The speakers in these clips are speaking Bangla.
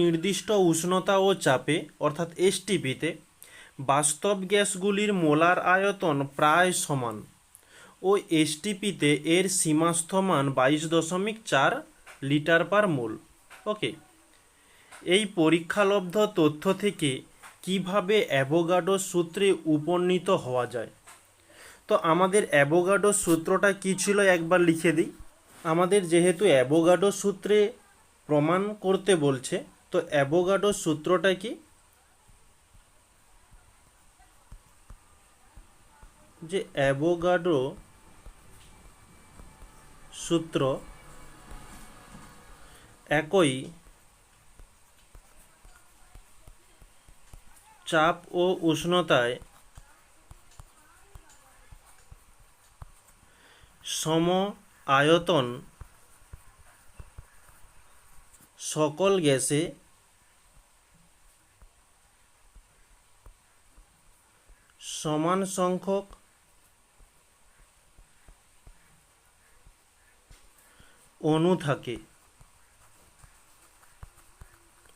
নির্দিষ্ট উষ্ণতা ও চাপে অর্থাৎ এসটিপিতে বাস্তব গ্যাসগুলির মোলার আয়তন প্রায় সমান ও এসটিপিতে এর সীমাস্থ মান 22.4 লিটার পার মোল। ওকে, এই পরীক্ষালব্ধ তথ্য থেকে কিভাবে অ্যাভোগাড্রো সূত্রে উপনীত হওয়া যায়? তো আমাদের অ্যাভোগাড্রো সূত্রটা কী ছিল একবার লিখে দিই। আমাদের যেহেতু অ্যাভোগাড্রো সূত্রে প্রমাণ করতে বলছে, তো অ্যাভোগাড্রো সূত্রটা কি? যে অ্যাভোগাড্রো সূত্র একই চাপ ও উষ্ণতায় সম আয়তন সকল গ্যাসে সমান সংখ্যক অণু থাকে।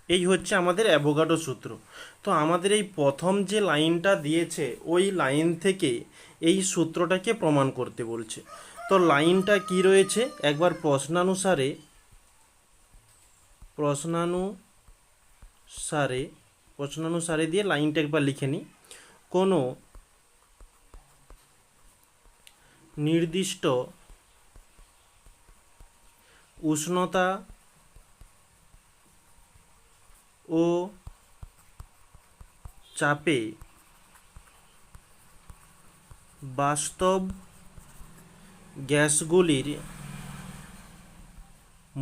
এই হচ্ছে আমাদের অ্যাভোগাড্রো সূত্র। তো আমাদের এই প্রথম যে লাইনটা দিয়েছে ওই লাইন থেকে এই সূত্রটাকে প্রমাণ করতে বলছে। তো লাইনটা কি রয়েছে একবার প্রশ্নানুসারে দিয়ে লাইনটা একবার লিখে নিই। কোনো নির্দিষ্ট উষ্ণতা ও চাপে বাস্তব গ্যাসগুলির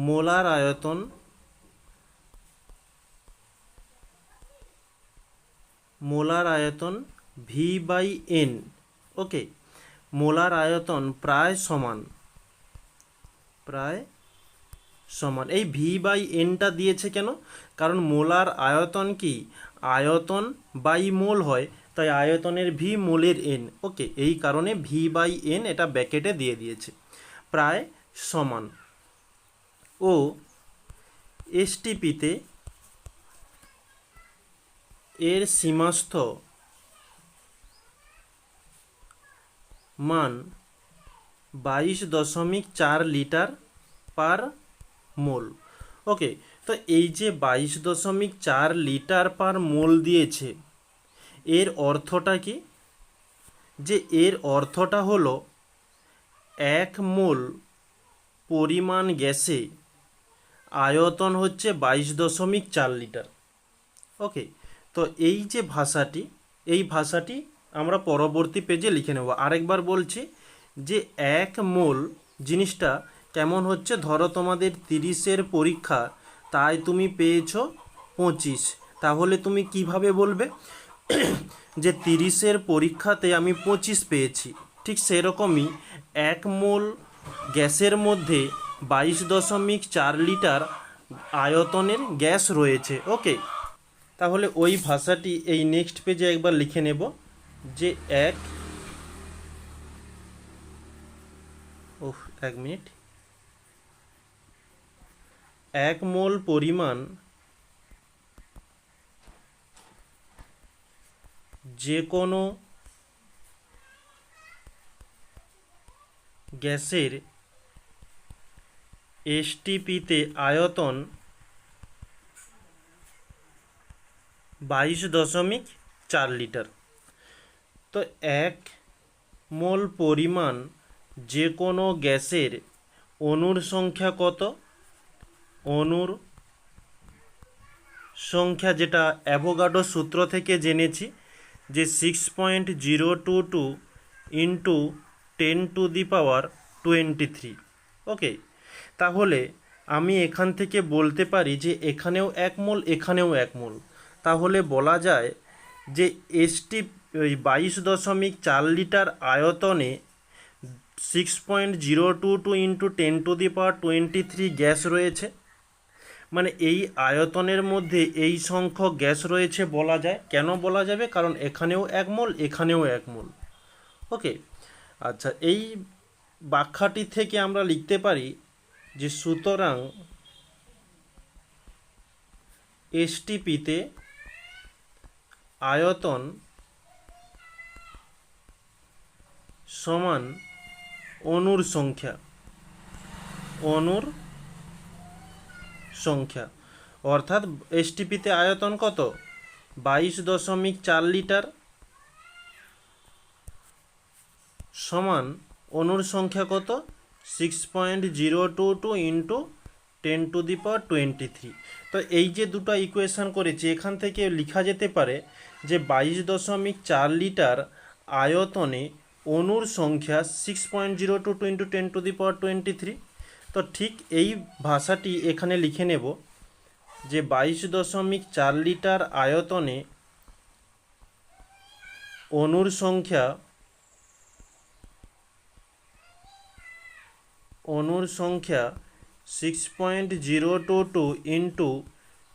মোলার আয়তন V/N। ওকে, মোলার আয়তন প্রায় সমান। এই V/Nটা দিয়েছে কেন? কারণ মোলার আয়তন কি আয়তন বাই মোল হয়, তাই আয়তনের V মোলের N। ওকে, এই কারণে V/N এটা ব্র্যাকেটে দিয়ে দিয়েছে, প্রায় সমান। ও এসটিপিতে এর সীমাস্থ মান 22.4 লিটার পার মোল। ওকে, তো এই যে 22.4 লিটার পার মোল দিয়েছে, এর অর্থটা কি? যে এর অর্থটা হলো 1 মোল পরিমাণ গ্যাসে আয়তন হচ্ছে 22.4 লিটার। ওকে, তো এই যে ভাষাটি আমরা পরবর্তী পেজে লিখে নেব। আরেকবার বলছি যে 1 মোল জিনিসটা কেমন হচ্ছে, ধরো তোমাদের 30-এর পরীক্ষা, তাই তুমি পেয়েছো 25, তাহলে তুমি কিভাবে বলবে যে 30-এর পরীক্ষাতে আমি 25 পেয়েছি? ঠিক সেরকমই 1 মোল গ্যাসের মধ্যে 22.4 লিটার আয়তনের গ্যাস রয়েছে। ওকে, তাহলে ওই ভাষাটি এই নেক্সট পেজে একবার লিখে নেব যে 1 মোল পরিমাণ যে কোনো গ্যাসের এসটিপিতে আয়তন 22.4 লিটার। তো 1 মোল পরিমাণ যে কোনো গ্যাসের অণুর সংখ্যা কত? অণুর সংখ্যা যেটা অ্যাভোগাড্রো সূত্র থেকে জেনেছি যে 6.022 ইন্টু 10⁻23। ওকে, তাহলে আমি এখান থেকে বলতে পারি যে এখানেও 1 মোল, এখানেও 1 মোল। তাহলে বলা যায় যে এসটি 22.4 লিটার আয়তনে 6.022 ইন্টু 10⁻23 গ্যাস রয়েছে। মানে এই আয়তনের মধ্যে এই সংখ্যক গ্যাস রয়েছে বলা যায়। কেন বলা যাবে? কারণ এখানেও 1 মোল, এখানেও 1 মোল। ওকে, আচ্ছা, এই ব্যাখ্যাটি থেকে আমরা লিখতে পারি যে সুতরাং এসটিপিতে আয়তন সমান অণুর সংখ্যা, অণুর সংখ্যা, অর্থাৎ এসটিপিতে আয়তন কত, 22.4 লিটার সমান অণুর সংখ্যা কত, 6.022 ইন্টু 10⁻23। তো এই যে দুটো ইকুয়েশন করেছি, এখান থেকে লেখা যেতে পারে যে 22.4 লিটার আয়তনে অণুর সংখ্যা 6.022 ইন্টু 10⁻23। তো ঠিক এই ভাষাটি এখানে লিখে নেব যে 22.4 লিটার আয়তনে অণুর সংখ্যা 6.022 ইন্টু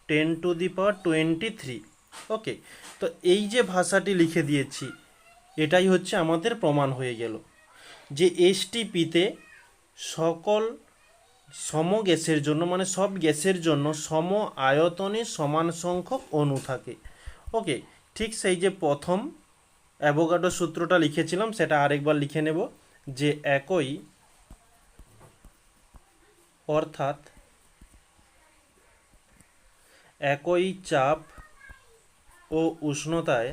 10⁻23। ওকে, তো এই যে ভাষাটি লিখে দিয়েছি এটাই হচ্ছে আমাদের প্রমাণ হয়ে গেল যে এসটিপিতে সকল সম গ্যাসের জন্য, মানে সব গ্যাসের জন্য সম আয়তনে সমান সংখ্যক অণু থাকে। ওকে, ঠিক সেই যে প্রথম অ্যাভোগাড্রো সূত্রটা লিখেছিলাম সেটা আরেকবার লিখে নেব যে একই, অর্থাৎ একই চাপ ও উষ্ণতায়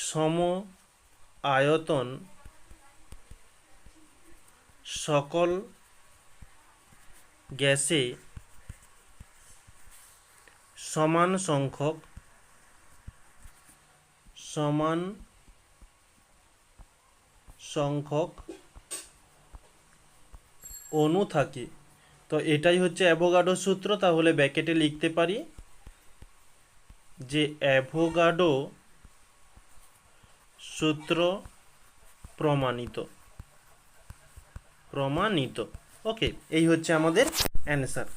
সম আয়তন সকল গ্যাসে সমান সংখ্যক অণু থাকে। তো এটাই হচ্ছে অ্যাভোগাড্রো সূত্র। তাহলে ব্র্যাকেটে লিখতে পারি যে অ্যাভোগাড্রো সূত্র প্রমাণিত। ওকে, এই হচ্ছে আমাদের অ্যান্সার।